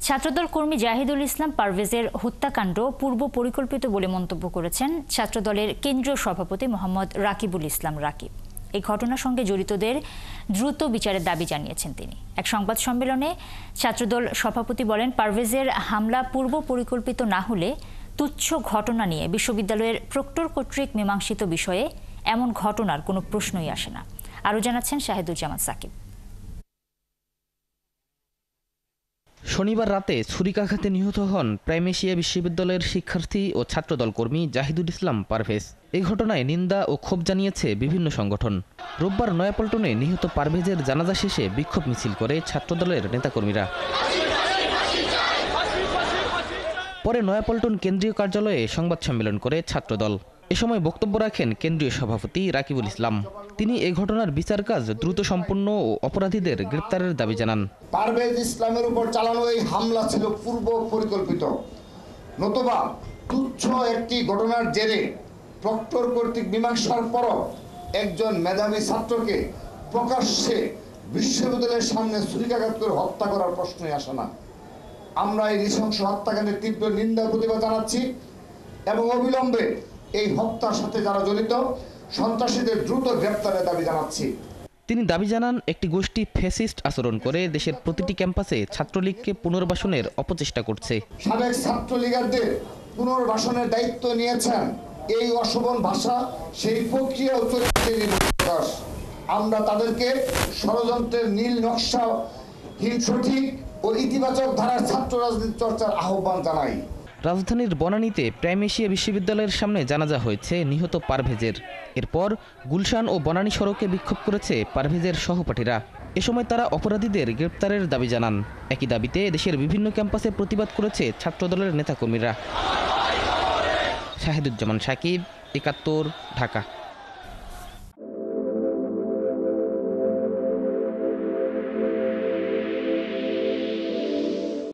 ছাত্রদল কর্মী জাহিদুল ইসলাম পারভেজের হত্যাকাণ্ড পূর্ব পরিকল্পিত বলে মন্তব্য করেছেন ছাত্রদলের কেন্দ্রীয় সভাপতি মোহাম্মদ রাকিবুল ইসলাম রাকিব। এই ঘটনার সঙ্গে জড়িতদের দ্রুত বিচারের দাবি জানিয়েছেন তিনি। এক সংবাদ সম্মেলনে ছাত্রদল সভাপতি বলেন, পারভেজের হামলা পূর্ব পরিকল্পিত না হলে তুচ্ছ ঘটনা নিয়ে বিশ্ববিদ্যালয়ের প্রক্টর কর্তৃক মীমাংসিত বিষয়ে এমন ঘটনার কোনো প্রশ্নই আসে না। আরও জানাচ্ছেন শাহিদুজ্জামান সাকিব। শনিবার রাতে ছুরিকাঘাতে নিহত হন প্রাইমেশিয়া বিশ্ববিদ্যালয়ের শিক্ষার্থী ও ছাত্রদল কর্মী জাহিদুল ইসলাম পারভেজ। এই ঘটনায় নিন্দা ও ক্ষোভ জানিয়েছে বিভিন্ন সংগঠন। রোববার নয়াপল্টনে নিহত পারভেজের জানাজা শেষে বিক্ষোভ মিছিল করে ছাত্রদলের নেতাকর্মীরা। পরে নয়াপল্টন কেন্দ্রীয় কার্যালয়ে সংবাদ সম্মেলন করে ছাত্রদল। এ সময় বক্তব্য রাখেন কেন্দ্রীয় সভাপতি রাকিবুল ইসলাম। তিনি এই ঘটনার বিচার কাজ দ্রুত সম্পন্ন ও অপরাধীদের গ্রেপ্তারের দাবি জানান। পারভেজ ইসলামের উপর চালানো এই হামলা ছিল পূর্ব পরিকল্পিত, নতুবা তুচ্ছ একটি ঘটনার জেরে প্রক্টর কর্তৃক মীমাংসার পরও একজন মেধাবী ছাত্রকে প্রকাশ্যে বিশ্ববিদ্যালয়ের সামনে ছুরিকাঘাত করে হত্যা করার প্রশ্নই আসে না। আমরা এই নৃশংস হত্যাকাণ্ডের তীব্র নিন্দা প্রতিবাদ জানাচ্ছি এবং অবিলম্বে এই হত্যার সাথে যারা জড়িত সন্ত্রাসীদের দ্রুত গ্রেপ্তারের দাবি জানাচ্ছি। তিনি দাবি জানান, একটি গোষ্ঠী ফ্যাসিস্ট আচরণ করে দেশের প্রতিটি ক্যাম্পাসে ছাত্রলীগকে পুনর্বাসনের অপচেষ্টা করছে। সাবেক ছাত্রলীগারদের পুনর্বাসনের দায়িত্ব নিয়েছেন এই অশোভন ভাষা সেই প্রক্রিয়া ও চরিত্রের প্রকাশ। আমরা তাদেরকে ষড়যন্ত্রের নীল নকশাহীন সঠিক ও ইতিবাচক ধারার ছাত্র রাজনীতি চর্চার আহ্বান জানাই। রাজধানীর বনানীতে প্রাইমেশিয়া বিশ্ববিদ্যালয়ের সামনে জানাজা হয়েছে নিহত পারভেজের। এরপর গুলশান ও বনানী সড়কে বিক্ষোভ করেছে পারভেজের সহপাঠীরা। এ সময় তারা অপরাধীদের গ্রেপ্তারের দাবি জানান। একই দাবিতে দেশের বিভিন্ন ক্যাম্পাসে প্রতিবাদ করেছে ছাত্রদলের নেতাকর্মীরা। শাহিদুজ্জামান সাকিব, ৭১, ঢাকা।